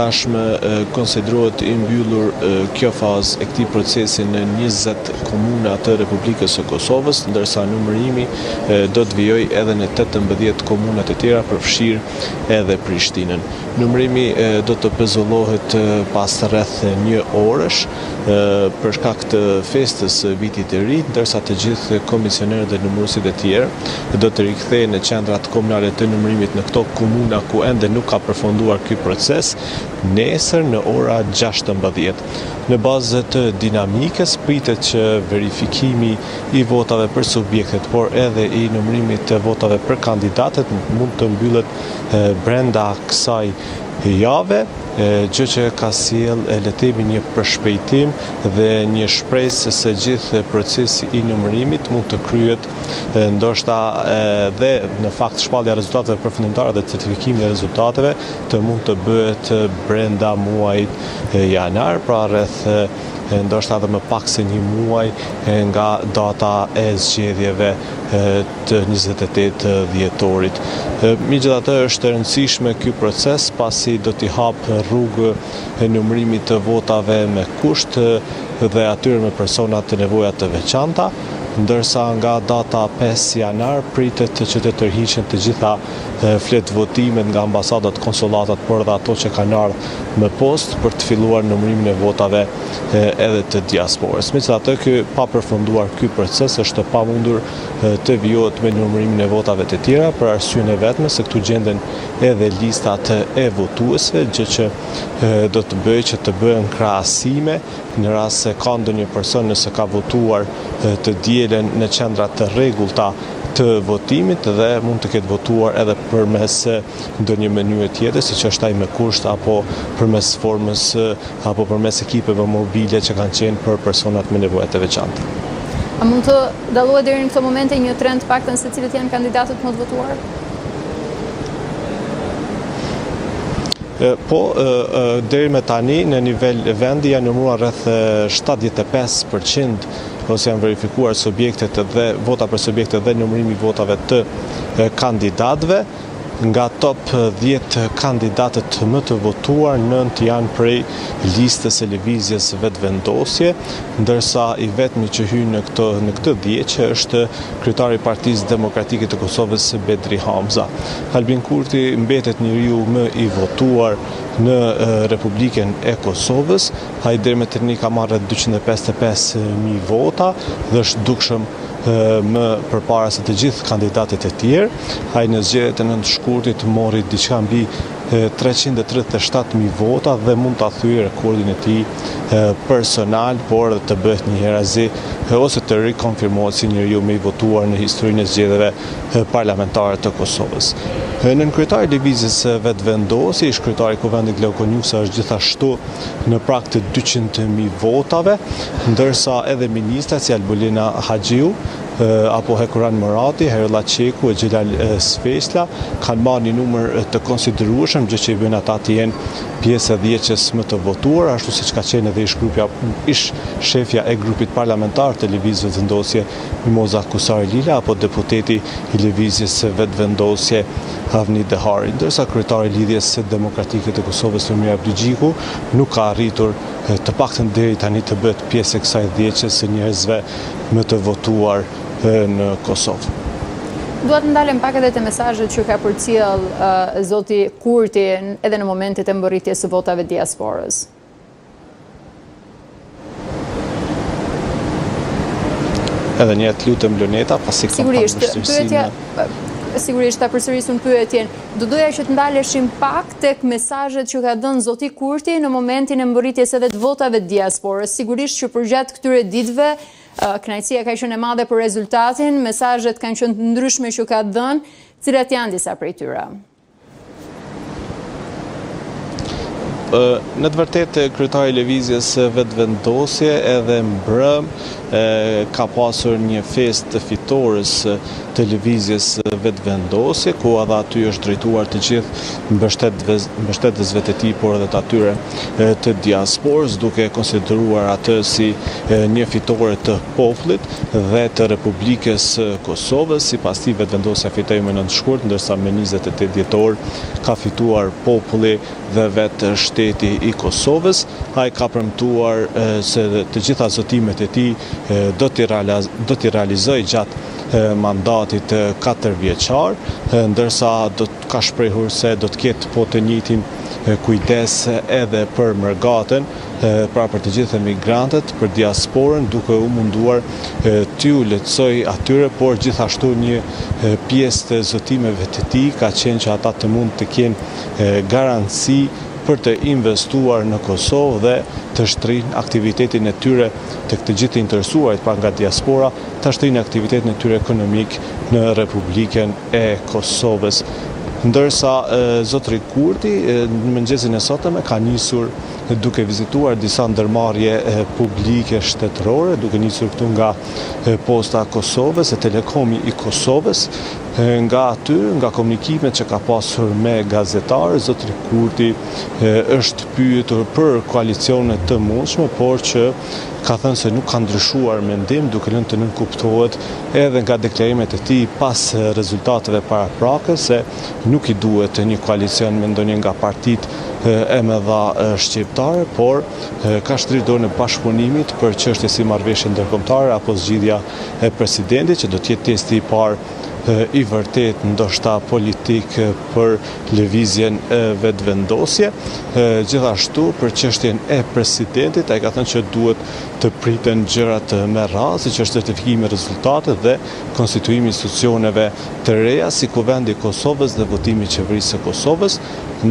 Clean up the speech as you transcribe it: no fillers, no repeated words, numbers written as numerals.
Tashmë konsiderohet i mbyllur kjo fazë e këtij procesi në 20 komuna të Republikës së Kosovës, ndërsa numërimi do të vijojë edhe në 18 komuna të tjera, përfshirë edhe Prishtinën. Numërimi do të pezullohet pas rreth 1 orësh për shkak të festës së vitit të ri, ndërsa të gjithë komisionerët dhe numëruesit e tjerë do të rikthehen në qendrat komunale të numërimit në këto komuna ku ende nuk ka përfunduar ky proces nesër në ora 16. Në bazë të dinamikës pritet që verifikimi i votave për subjektet, por edhe i numërimit të votave për kandidatët mund të mbyllet brenda kësaj jave, gjë që ka sjell le të themi një përshpejtim dhe një shpresë se gjithë procesi i numërimit mund të kryhet ndoshta dhe në fakt shpallja e rezultateve përfundimtare dhe certifikimi i rezultateve të mund të bëhet brenda muajit janar, pra rreth ndoshta edhe më pak se 1 muaj nga data e zgjedhjeve të 28 dhjetorit. Megjithatë është e rëndësishme ky proces pasi do t'i hap rrugë numërimit të votave me kusht dhe atyre me persona të nevoja të veçanta, ndërsa nga data 5 janar pritet që të tërhiqen të gjitha flet votimet nga ambasadat, konsulatat, por edhe ato që kanë ardhur më post për të filluar numërimin e votave edhe të diasporës. Megjithatë, pa përfunduar ky proces është e pamundur të vijohet me numërimin e votave të tjera për arsyeën e vetme se këtu gjenden edhe listat e votuesve, gjë që do të bëjë që të bëhen krahasime në rast se ka ndonjë person nëse ka votuar të dielen në qendra të rregullta të votimit dhe mund të ketë votuar edhe përmes ndonjë mënyre tjetër, siç është ai me kusht apo përmes formës apo përmes ekipeve mobile që kanë qenë për personat me nevoja të veçanta. A mund të dallohet deri në këtë moment një trend paktën se cilët janë kandidatët më të votuar? Po, deri me tani në nivel vendi janë numëruar rreth 75% ose janë verifikuar subjektet dhe vota për subjektet dhe numërimi i votave të kandidatëve. Nga top 10 kandidatët më të votuar, 9 janë prej listës e lëvizjes vetëvendosje, ndërsa i vetmi që hyn në këtë 10 që është kryetari i Partisë Demokratike të Kosovës Bedri Hamza. Albin Kurti mbetet njeriu më i votuar në Republikën e Kosovës. Ai deri më tani ka marrë 255.000 vota dhe është dukshëm më përpara se të gjithë kandidatët e tjerë. Ai në zgjedhjet e 9 shkurtit mori diçka mbi 337.000 vota dhe mund ta thyejë rekordin e tij personal, por të bëhet një herazi ose të rikonfirmohet si njeriu më i votuar në historinë e zgjedhjeve parlamentare të Kosovës. Nën kryetari i lëvizjes vetëvendosje, ish kryetari i Kuvendit Glauko Njusa është gjithashtu në prag të 200.000 votave, ndërsa edhe ministrat si Albulina Haxhiu apo Hekuran Murati, Herilla Qeku e Xhelal Sfesla kanë marrë një numër të konsiderueshëm, gjë që i bën ata të jenë pjesë e 10-s më të votuar, ashtu siç ka qenë edhe ish shefja e grupit parlamentar të lëvizjes vetëvendosje Mimoza Kusari Lila apo deputeti i lëvizjes vetëvendosje Avni Dehari, ndërsa kryetari i lidhjes demokratike të Kosovës Lumia Abdygjiku nuk ka arritur të paktën deri tani të bëhet pjesë e kësaj 10-s së njerëzve më të votuar në Kosovë. Dua të ndalem pak edhe te mesazhet që ka përcjell zoti Kurti edhe në momentet e mbërritjes së votave diasporës. Edhe një të lutem Loneta, pasi kam pak vështirësi. Sigurisht ta përsërisun pyetjen. Do doja që të ndaleshim pak tek mesazhet që ka dhënë zoti Kurti në momentin e mbërritjes edhe të votave diasporës. Sigurisht që përgjatë këtyre ditëve kënaqësia ka qenë e madhe për rezultatin, mesazhet kanë qenë të ndryshme që ka dhënë, cilat janë disa prej tyre? Në të vërtetë kryetari i lëvizjes vetëvendosje edhe mbrëm ka pasur një festë të fitores të lëvizjes vetëvendosje, ku edhe aty është drejtuar të gjithë mbështetësve të tij, por edhe të atyre të diasporës, duke konsideruar atë si një fitore të popullit dhe të Republikës Kosovës. Sipas tij vetëvendosja fitoi më 9 shkurt, ndërsa me 28 dhjetor ka fituar populli dhe vetë shteti Suvereniteti i Kosovës. Ai ka premtuar se të gjitha zotimet e tij do t'i realizojë gjatë mandatit 4 vjeçar, ndërsa ka shprehur se do të ketë po të njëjtin kujdes edhe për mërgatën, pra për të gjithë emigrantët, për diasporën, duke u munduar t'ju lehtësoj atyre, por gjithashtu një pjesë të zotimeve të tij ka qenë që ata të mund të kenë garanci për të investuar në Kosovë dhe të shtrin aktivitetin e tyre të këtë gjithë interesuarit pra nga diaspora, të shtrin aktivitetin e tyre ekonomik në Republikën e Kosovës. Ndërsa zotëri Kurti në mëngjesin e sotëm ka nisur duke vizituar disa ndërmarrje publike shtetërore, duke nisur këtu nga Posta e Kosovës e Telekomi i Kosovës. Nga aty, nga komunikimet që ka pasur me gazetarë, zotëri Kurti është pyetur për koalicionet të mundshme, por që ka thënë se nuk ka ndryshuar mendim, duke lënë të nënkuptohet edhe nga deklarimet e tij pas rezultateve paraprakës se nuk i duhet një koalicion me ndonjë nga partitë e mëdha shqiptare, por ka shtrirë dorën e bashkëpunimit për çështje si marrëveshje ndërkombëtare apo zgjidhja e presidentit, që do të jetë testi i parë i vërtet ndoshta politik për lëvizjen vetëvendosje. Gjithashtu për çështjen e presidentit, ai ka thënë që duhet të priten gjërat me radhë, siç është certifikimi i rezultateve dhe konstituimi i institucioneve të reja, si Kuvendi i Kosovës dhe votimi i qeverisë së Kosovës.